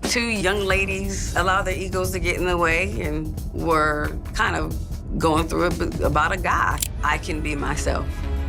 Two young ladies allowed their egos to get in the way and were kind of going through it about a guy. I can be myself.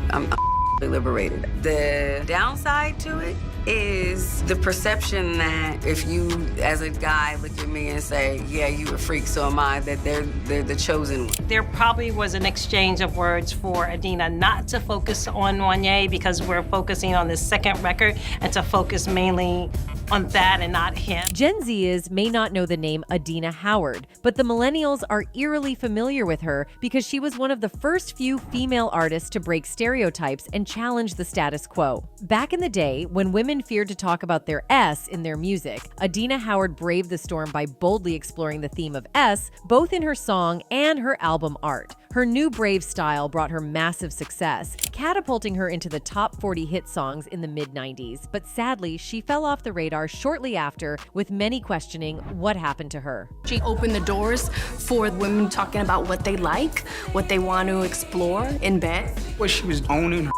I'm liberated. The downside to it is the perception that if you, as a guy, look at me and say, yeah, you a freak, so am I, that they're the chosen one. There probably was an exchange of words for Adina not to focus on Wanye because we're focusing on this second record and to focus mainly on that and not him. Gen Zers may not know the name Adina Howard, but the millennials are eerily familiar with her because she was one of the first few female artists to break stereotypes and challenge the status quo. Back in the day, when women feared to talk about their S in their music, Adina Howard braved the storm by boldly exploring the theme of S, both in her song and her album art. Her new brave style brought her massive success, catapulting her into the top 40 hit songs in the mid-90s. But sadly, she fell off the radar shortly after, with many questioning what happened to her. She opened the doors for women talking about what they like, what they want to explore in bed. Well, she was owning her.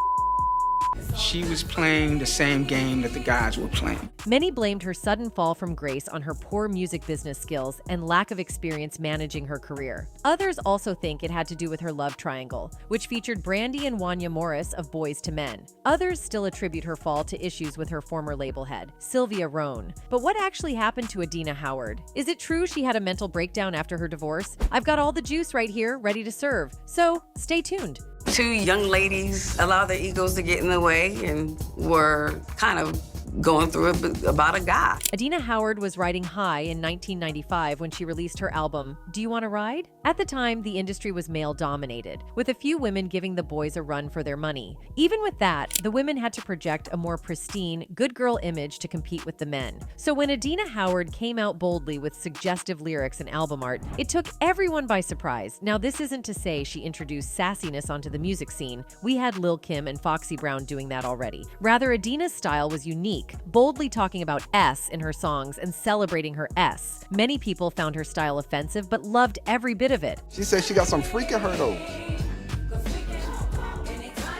She was playing the same game that the guys were playing. Many blamed her sudden fall from grace on her poor music business skills and lack of experience managing her career. Others also think it had to do with her love triangle, which featured Brandy and Wanya Morris of Boys to Men. Others still attribute her fall to issues with her former label head, Sylvia Rohn. But what actually happened to Adina Howard? Is it true she had a mental breakdown after her divorce? I've got all the juice right here, ready to serve. So stay tuned. Two young ladies allowed their egos to get in the way and were kind of going through it about a guy. Adina Howard was riding high in 1995 when she released her album, Do You Want to Ride? At the time, the industry was male-dominated, with a few women giving the boys a run for their money. Even with that, the women had to project a more pristine, good girl image to compete with the men. So when Adina Howard came out boldly with suggestive lyrics and album art, it took everyone by surprise. Now, this isn't to say she introduced sassiness onto the music scene. We had Lil' Kim and Foxy Brown doing that already. Rather, Adina's style was unique, boldly talking about S in her songs and celebrating her S. Many people found her style offensive, but loved every bit of it. She said she got some freak in her though.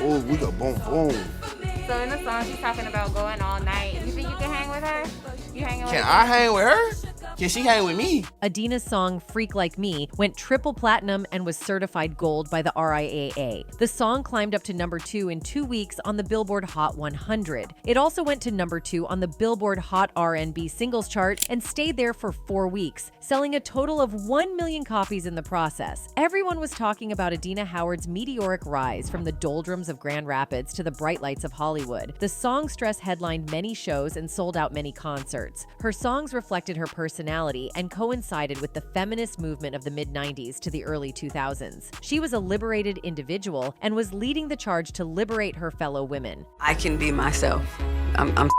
Oh, we got boom, boom. So in the song, she's talking about going all night. You think you can hang with her? You hanging with her? Can I hang with her? Can she hang with me? Adina's song Freak Like Me went triple platinum and was certified gold by the RIAA. The song climbed up to #2 in 2 weeks on the Billboard Hot 100. It also went to #2 on the Billboard Hot R&B Singles chart and stayed there for 4 weeks, selling a total of 1 million copies in the process. Everyone was talking about Adina Howard's meteoric rise from the doldrums of Grand Rapids to the bright lights of Hollywood. The songstress headlined many shows and sold out many concerts. Her songs reflected her personality and coincided with the feminist movement of the mid-90s to the early 2000s. She was a liberated individual and was leading the charge to liberate her fellow women. I can be myself. I'm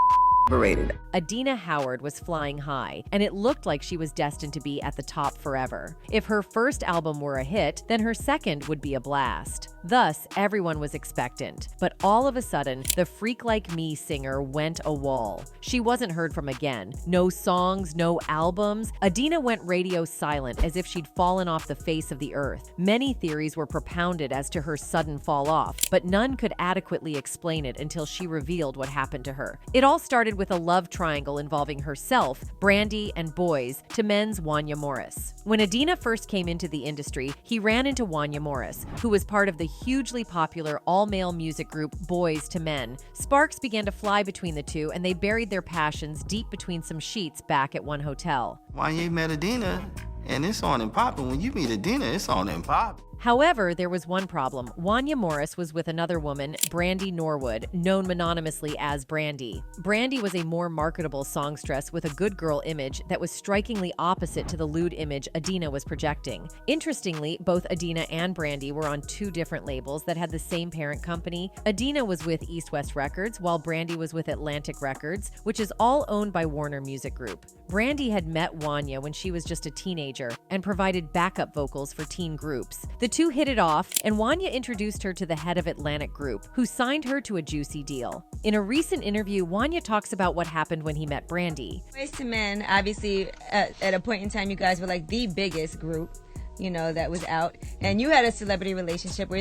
liberated. Adina Howard was flying high, and it looked like she was destined to be at the top forever. If her first album were a hit, then her second would be a blast. Thus, everyone was expectant. But all of a sudden, the Freak Like Me singer went AWOL. She wasn't heard from again. No songs, no albums. Adina went radio silent, as if she'd fallen off the face of the earth. Many theories were propounded as to her sudden fall off, but none could adequately explain it until she revealed what happened to her. It all started with a love triangle involving herself, Brandy, and Boys to Men's Wanya Morris. When Adina first came into the industry, he ran into Wanya Morris, who was part of the hugely popular all-male music group Boys to Men. Sparks began to fly between the two, and they buried their passions deep between some sheets back at one hotel. Wanya met Adina, and it's on and popping. When you meet Adina, it's on and popping. However, there was one problem. Wanya Morris was with another woman, Brandy Norwood, known mononymously as Brandy. Brandy was a more marketable songstress with a good girl image that was strikingly opposite to the lewd image Adina was projecting. Interestingly, both Adina and Brandy were on 2 different labels that had the same parent company. Adina was with East West Records, while Brandy was with Atlantic Records, which is all owned by Warner Music Group. Brandy had met Wanya when she was just a teenager and provided backup vocals for teen groups. The two hit it off, and Wanya introduced her to the head of Atlantic Group, who signed her to a juicy deal. In a recent interview, Wanya talks about what happened when he met Brandy. Boys to Men, obviously, at a point in time, you guys were like the biggest group. you know, that was out. And you had a celebrity relationship. Were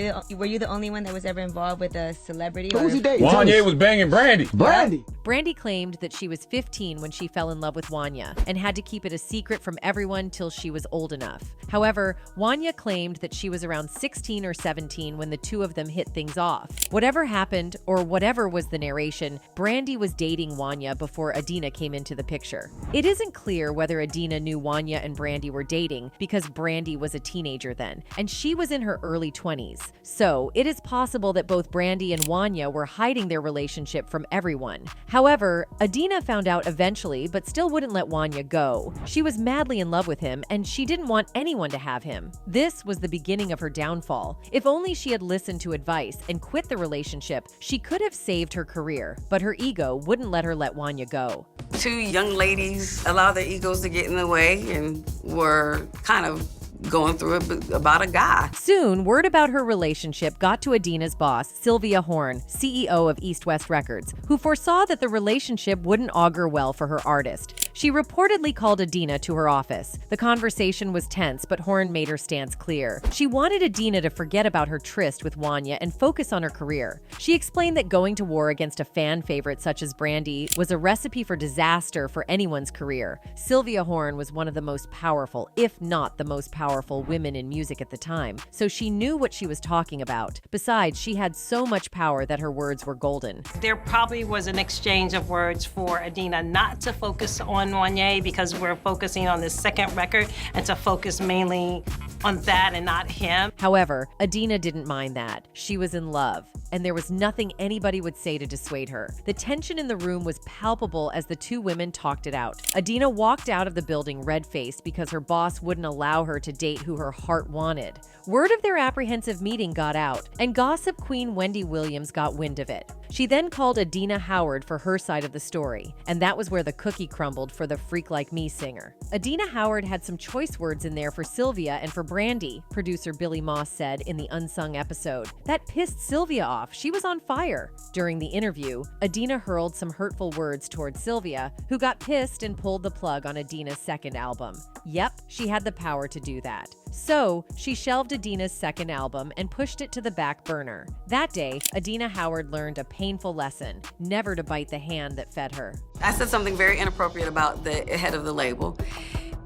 you the only one that was ever involved with a celebrity? Who was he dating? Wanya was banging Brandy. Brandy. Brandy claimed that she was 15 when she fell in love with Wanya and had to keep it a secret from everyone till she was old enough. However, Wanya claimed that she was around 16 or 17 when the two of them hit things off. Whatever happened, or whatever was the narration, Brandy was dating Wanya before Adina came into the picture. It isn't clear whether Adina knew Wanya and Brandy were dating because Brandy was a teenager then, and she was in her early 20s. So, it is possible that both Brandy and Wanya were hiding their relationship from everyone. However, Adina found out eventually, but still wouldn't let Wanya go. She was madly in love with him, and she didn't want anyone to have him. This was the beginning of her downfall. If only she had listened to advice and quit the relationship, she could have saved her career, but her ego wouldn't let her let Wanya go. Two young ladies allowed their egos to get in the way and were kind of going through it about a guy. Soon, word about her relationship got to Adina's boss, Sylvia Horn, CEO of East West Records, who foresaw that the relationship wouldn't augur well for her artist. She reportedly called Adina to her office. The conversation was tense, but Horn made her stance clear. She wanted Adina to forget about her tryst with Wanya and focus on her career. She explained that going to war against a fan favorite such as Brandy was a recipe for disaster for anyone's career. Sylvia Horn was one of the most powerful, if not the most powerful women in music at the time, so she knew what she was talking about. Besides, she had so much power that her words were golden. There probably was an exchange of words for Adina not to focus on Wanya because we're focusing on this second record and to focus mainly on that and not him. However, Adina didn't mind that. She was in love, and there was nothing anybody would say to dissuade her. The tension in the room was palpable as the two women talked it out. Adina walked out of the building red-faced because her boss wouldn't allow her to date who her heart wanted. Word of their apprehensive meeting got out, and gossip queen Wendy Williams got wind of it. She then called Adina Howard for her side of the story, and that was where the cookie crumbled for the Freak Like Me singer. Adina Howard had some choice words in there for Sylvia and for Brandy, producer Billy Moss said in the Unsung episode. That pissed Sylvia off. She was on fire. During the interview, Adina hurled some hurtful words towards Sylvia, who got pissed and pulled the plug on Adina's second album. Yep, she had the power to do that. So, she shelved Adina's second album and pushed it to the back burner. That day, Adina Howard learned a painful lesson, never to bite the hand that fed her. I said something very inappropriate about the head of the label,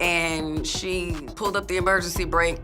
and she pulled up the emergency brake,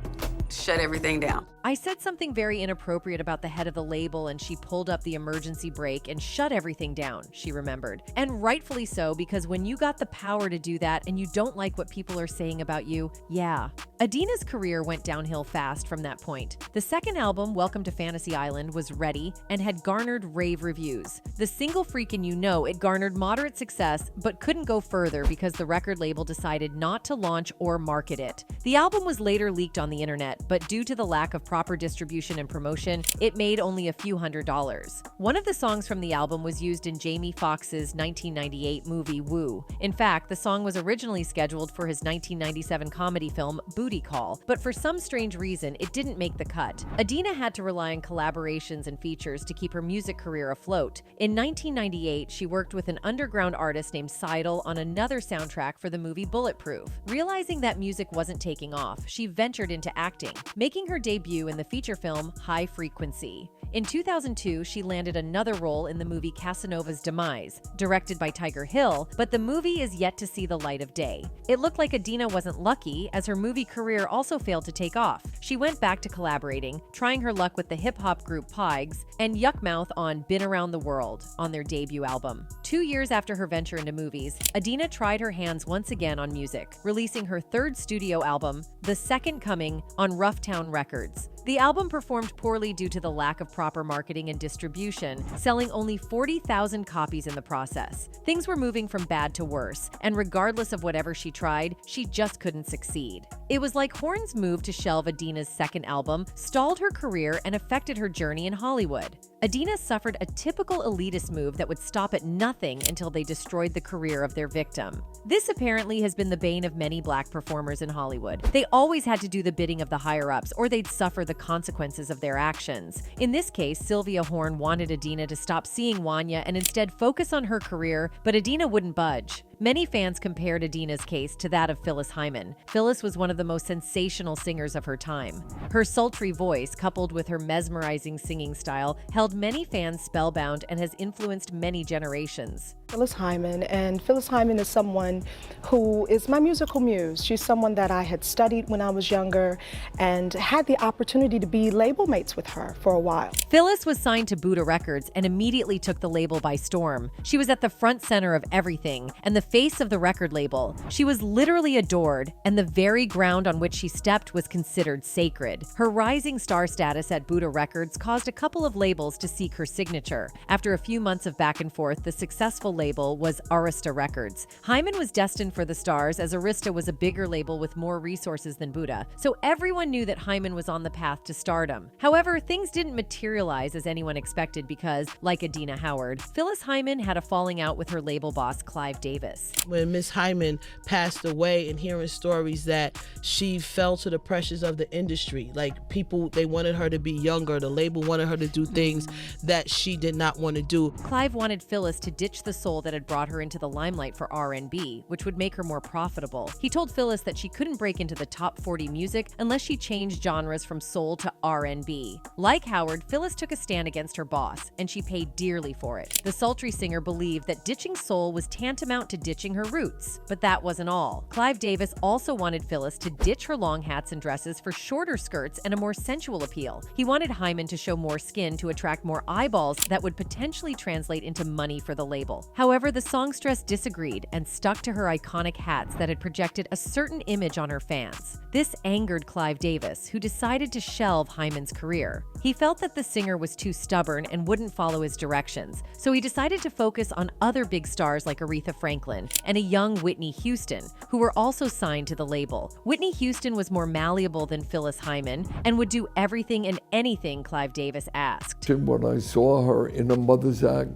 shut everything down. I said something very inappropriate about the head of the label and she pulled up the emergency brake and shut everything down, she remembered. And rightfully so, because when you got the power to do that and you don't like what people are saying about you, yeah. Adina's career went downhill fast from that point. The second album, Welcome to Fantasy Island, was ready and had garnered rave reviews. The single Freakin' You Know It garnered moderate success, but couldn't go further because the record label decided not to launch or market it. The album was later leaked on the internet, but due to the lack of proper distribution and promotion, it made only a few $100s. One of the songs from the album was used in Jamie Foxx's 1998 movie Woo. In fact, the song was originally scheduled for his 1997 comedy film Booty Call, but for some strange reason, it didn't make the cut. Adina had to rely on collaborations and features to keep her music career afloat. In 1998, she worked with an underground artist named Seidel on another soundtrack for the movie Bulletproof. Realizing that music wasn't taking off, she ventured into acting, making her debut in the feature film High Frequency. In 2002, she landed another role in the movie Casanova's Demise, directed by Tiger Hill, but the movie is yet to see the light of day. It looked like Adina wasn't lucky, as her movie career also failed to take off. She went back to collaborating, trying her luck with the hip-hop group Pigs and Yuckmouth on Been Around the World on their debut album. 2 years after her venture into movies, Adina tried her hands once again on music, releasing her third studio album, The Second Coming, on Roughtown Records. The album performed poorly due to the lack of proper marketing and distribution, selling only 40,000 copies in the process. Things were moving from bad to worse, and regardless of whatever she tried, she just couldn't succeed. It was like Horn's move to shelve Adina's second album stalled her career and affected her journey in Hollywood. Adina suffered a typical elitist move that would stop at nothing until they destroyed the career of their victim. This apparently has been the bane of many black performers in Hollywood. They always had to do the bidding of the higher-ups, or they'd suffer the consequences of their actions. In this case, Sylvia Horn wanted Adina to stop seeing Wanya and instead focus on her career, but Adina wouldn't budge. Many fans compared Adina's case to that of Phyllis Hyman. Phyllis was one of the most sensational singers of her time. Her sultry voice, coupled with her mesmerizing singing style, held many fans spellbound and has influenced many generations. Phyllis Hyman, and Phyllis Hyman is someone who is my musical muse. She's someone that I had studied when I was younger and had the opportunity to be label mates with her for a while. Phyllis was signed to Buddha Records and immediately took the label by storm. She was at the front center of everything and the face of the record label. She was literally adored, and the very ground on which she stepped was considered sacred. Her rising star status at Buddha Records caused a couple of labels to seek her signature. After a few months of back and forth, the successful label was Arista Records. Hyman was destined for the stars, as Arista was a bigger label with more resources than Buddha, so everyone knew that Hyman was on the path to stardom. However, things didn't materialize as anyone expected because, like Adina Howard, Phyllis Hyman had a falling out with her label boss, Clive Davis. When Miss Hyman passed away, and hearing stories that she fell to the pressures of the industry, like people, they wanted her to be younger, the label wanted her to do things that she did not want to do. Clive wanted Phyllis to ditch the soul that had brought her into the limelight for R&B, which would make her more profitable. He told Phyllis that she couldn't break into the top 40 music unless she changed genres from soul to R&B. Like Howard, Phyllis took a stand against her boss, and she paid dearly for it. The sultry singer believed that ditching soul was tantamount to ditching her roots. But that wasn't all. Clive Davis also wanted Phyllis to ditch her long hats and dresses for shorter skirts and a more sensual appeal. He wanted Hyman to show more skin to attract more eyeballs that would potentially translate into money for the label. However, the songstress disagreed and stuck to her iconic hats that had projected a certain image on her fans. This angered Clive Davis, who decided to shelve Hyman's career. He felt that the singer was too stubborn and wouldn't follow his directions, so he decided to focus on other big stars like Aretha Franklin and a young Whitney Houston, who were also signed to the label. Whitney Houston was more malleable than Phyllis Hyman and would do everything and anything Clive Davis asked. And when I saw her in a Mother's Act,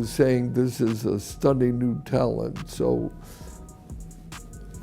saying this is a stunning new talent, so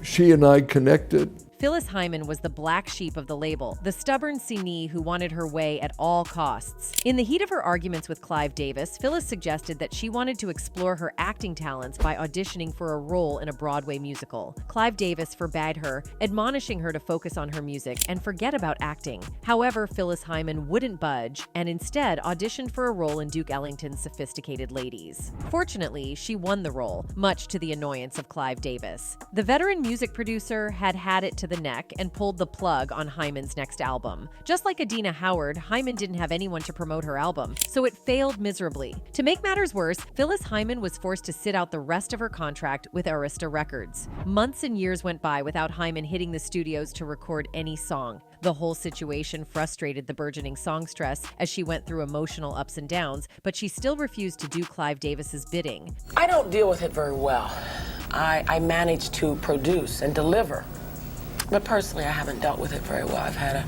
she and I connected. Phyllis Hyman was the black sheep of the label, the stubborn Sini who wanted her way at all costs. In the heat of her arguments with Clive Davis, Phyllis suggested that she wanted to explore her acting talents by auditioning for a role in a Broadway musical. Clive Davis forbade her, admonishing her to focus on her music and forget about acting. However, Phyllis Hyman wouldn't budge and instead auditioned for a role in Duke Ellington's Sophisticated Ladies. Fortunately, she won the role, much to the annoyance of Clive Davis. The veteran music producer had it to the neck and pulled the plug on Hyman's next album. Just like Adina Howard, Hyman didn't have anyone to promote her album, so it failed miserably. To make matters worse, Phyllis Hyman was forced to sit out the rest of her contract with Arista Records. Months and years went by without Hyman hitting the studios to record any song. The whole situation frustrated the burgeoning songstress as she went through emotional ups and downs, but she still refused to do Clive Davis's bidding. I don't deal with it very well. I manage to produce and deliver. But personally, I haven't dealt with it very well. I've had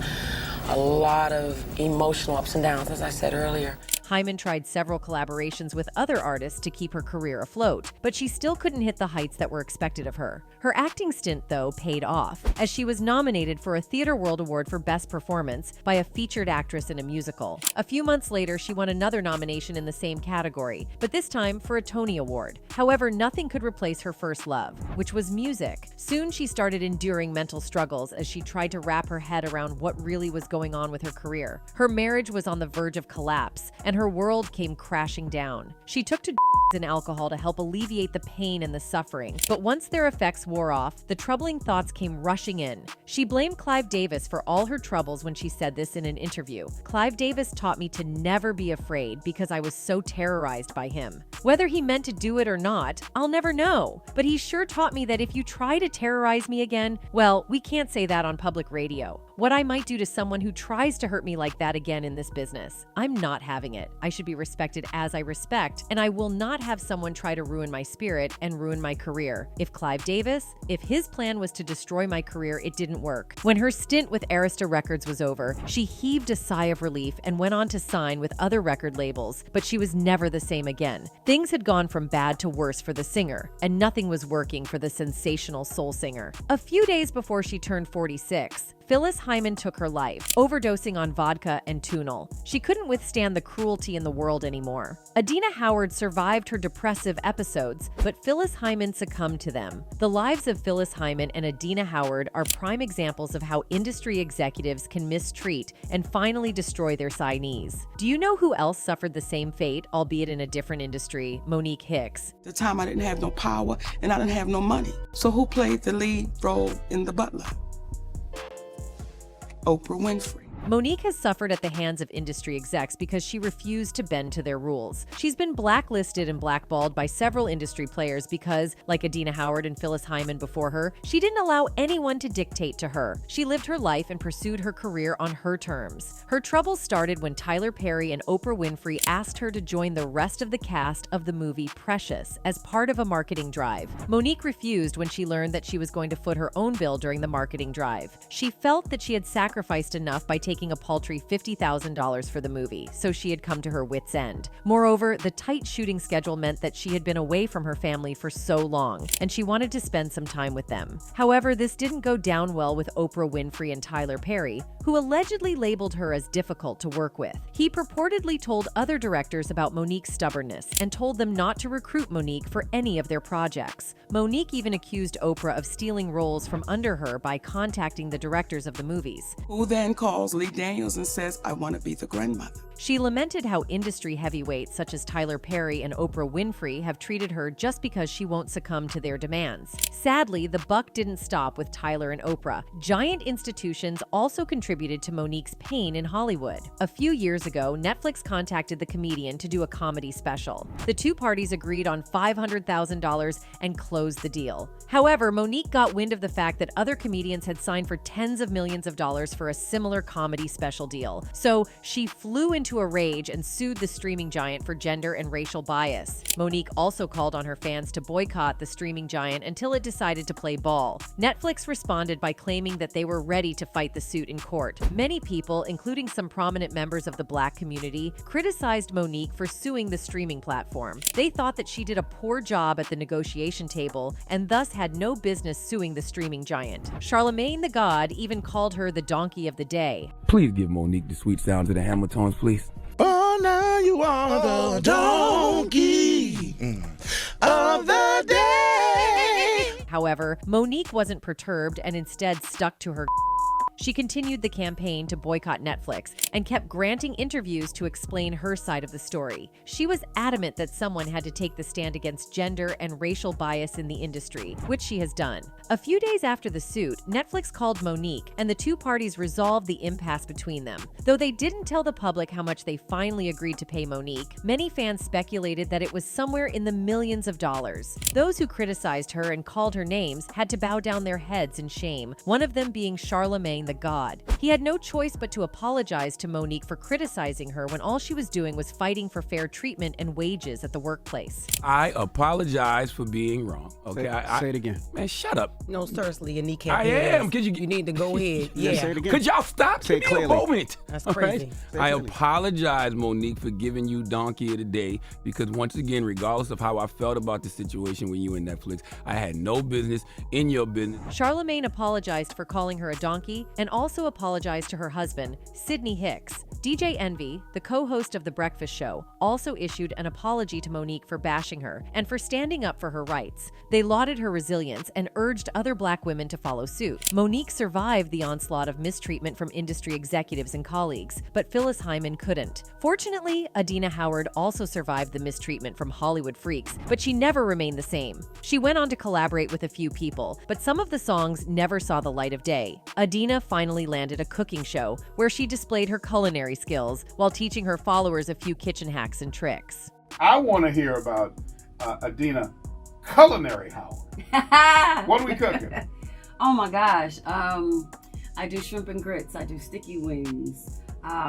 a lot of emotional ups and downs, as I said earlier. Hyman tried several collaborations with other artists to keep her career afloat, but she still couldn't hit the heights that were expected of her. Her acting stint, though, paid off, as she was nominated for a Theatre World Award for Best Performance by a featured actress in a musical. A few months later, she won another nomination in the same category, but this time for a Tony Award. However, nothing could replace her first love, which was music. Soon she started enduring mental struggles as she tried to wrap her head around what really was going on with her career. Her marriage was on the verge of collapse, and her world came crashing down. She took to and alcohol to help alleviate the pain and the suffering. But once their effects wore off, the troubling thoughts came rushing in. She blamed Clive Davis for all her troubles when she said this in an interview. Clive Davis taught me to never be afraid because I was so terrorized by him. Whether he meant to do it or not, I'll never know. But he sure taught me that if you try to terrorize me again, well, we can't say that on public radio. What I might do to someone who tries to hurt me like that again in this business. I'm not having it. I should be respected as I respect, and I will not have someone try to ruin my spirit and ruin my career. If Clive Davis, if his plan was to destroy my career, it didn't work. When her stint with Arista Records was over, she heaved a sigh of relief and went on to sign with other record labels, but she was never the same again. Things had gone from bad to worse for the singer, and nothing was working for the sensational soul singer. A few days before she turned 46, Phyllis Hyman took her life, overdosing on vodka and Tunal. She couldn't withstand the cruelty in the world anymore. Adina Howard survived her depressive episodes, but Phyllis Hyman succumbed to them. The lives of Phyllis Hyman and Adina Howard are prime examples of how industry executives can mistreat and finally destroy their signees. Do you know who else suffered the same fate, albeit in a different industry? Monique Hicks. The time I didn't have no power and I didn't have no money. So who played the lead role in The Butler? Oprah Winfrey. Monique has suffered at the hands of industry execs because she refused to bend to their rules. She's been blacklisted and blackballed by several industry players because, like Adina Howard and Phyllis Hyman before her, she didn't allow anyone to dictate to her. She lived her life and pursued her career on her terms. Her troubles started when Tyler Perry and Oprah Winfrey asked her to join the rest of the cast of the movie Precious as part of a marketing drive. Monique refused when she learned that she was going to foot her own bill during the marketing drive. She felt that she had sacrificed enough by taking a paltry $50,000 for the movie, so she had come to her wits' end. Moreover, the tight shooting schedule meant that she had been away from her family for so long, and she wanted to spend some time with them. However, this didn't go down well with Oprah Winfrey and Tyler Perry, who allegedly labeled her as difficult to work with. He purportedly told other directors about Monique's stubbornness and told them not to recruit Monique for any of their projects. Monique even accused Oprah of stealing roles from under her by contacting the directors of the movies. Who then calls Lee Daniels and says, I want to be the grandmother. She lamented how industry heavyweights such as Tyler Perry and Oprah Winfrey have treated her just because she won't succumb to their demands. Sadly, the buck didn't stop with Tyler and Oprah. Giant institutions also contributed to Monique's pain in Hollywood. A few years ago, Netflix contacted the comedian to do a comedy special. The two parties agreed on $500,000 and closed the deal. However, Monique got wind of the fact that other comedians had signed for tens of millions of dollars for a similar comedy special deal. So she flew into a rage and sued the streaming giant for gender and racial bias. Monique also called on her fans to boycott the streaming giant until it decided to play ball. Netflix responded by claiming that they were ready to fight the suit in court. Many people, including some prominent members of the Black community, criticized Monique for suing the streaming platform. They thought that she did a poor job at the negotiation table and thus had no business suing the streaming giant. Charlemagne the God even called her the donkey of the day. Please give Monique the sweet sounds of the hammer tones, please. Oh, now you are the donkey of the day. However, Monique wasn't perturbed and instead stuck to her. She continued the campaign to boycott Netflix and kept granting interviews to explain her side of the story. She was adamant that someone had to take the stand against gender and racial bias in the industry, which she has done. A few days after the suit, Netflix called Monique, and the two parties resolved the impasse between them. Though they didn't tell the public how much they finally agreed to pay Monique, many fans speculated that it was somewhere in the millions of dollars. Those who criticized her and called her names had to bow down their heads in shame, one of them being Charlemagne the God. He had no choice but to apologize to Monique for criticizing her when all she was doing was fighting for fair treatment and wages at the workplace. I apologize for being wrong. Okay, Say it again. Man, shut up. No, seriously, your knee can't. I am. Could you need to go ahead. Yeah. Say it again. Could y'all stop? Say it Give me a clearly. moment. That's All crazy. right? I apologize, Monique, for giving you donkey of the day because once again, regardless of how I felt about the situation with you and Netflix, I had no business in your business. Charlemagne apologized for calling her a donkey and also apologized to her husband, Sidney Hicks. DJ Envy, the co-host of The Breakfast Show, also issued an apology to Monique for bashing her and for standing up for her rights. They lauded her resilience and urged other Black women to follow suit. Monique survived the onslaught of mistreatment from industry executives and colleagues, but Phyllis Hyman couldn't. Fortunately, Adina Howard also survived the mistreatment from Hollywood freaks, but she never remained the same. She went on to collaborate with a few people, but some of the songs never saw the light of day. Adina finally landed a cooking show where she displayed her culinary skills while teaching her followers a few kitchen hacks and tricks. I want to hear about Adina Culinary Howard. What are we cooking? Oh my gosh. I do shrimp and grits. I do sticky wings.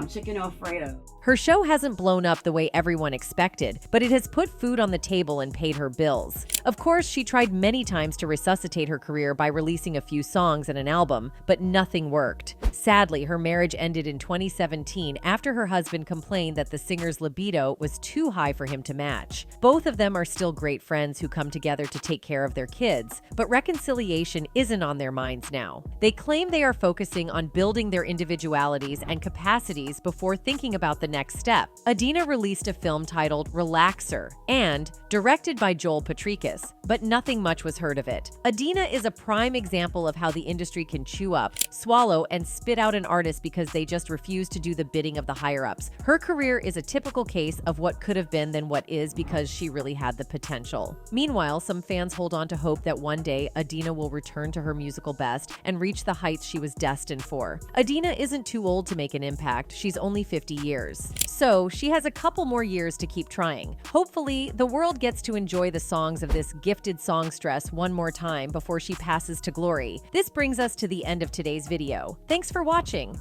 Chicken Alfredo. Her show hasn't blown up the way everyone expected, but it has put food on the table and paid her bills. Of course, she tried many times to resuscitate her career by releasing a few songs and an album, but nothing worked. Sadly, her marriage ended in 2017 after her husband complained that the singer's libido was too high for him to match. Both of them are still great friends who come together to take care of their kids, but reconciliation isn't on their minds now. They claim they are focusing on building their individualities and capacities before thinking about the next step. Adina released a film titled Relaxer and directed by Joel Patrikas, but nothing much was heard of it. Adina is a prime example of how the industry can chew up, swallow, and spit out an artist because they just refuse to do the bidding of the higher-ups. Her career is a typical case of what could have been than what is because she really had the potential. Meanwhile, some fans hold on to hope that one day Adina will return to her musical best and reach the heights she was destined for. Adina isn't too old to make an impact. She's only 50 years. So she has a couple more years to keep trying. Hopefully, the world gets to enjoy the songs of this gifted songstress one more time before she passes to glory. This brings us to the end of today's video. Thanks for watching.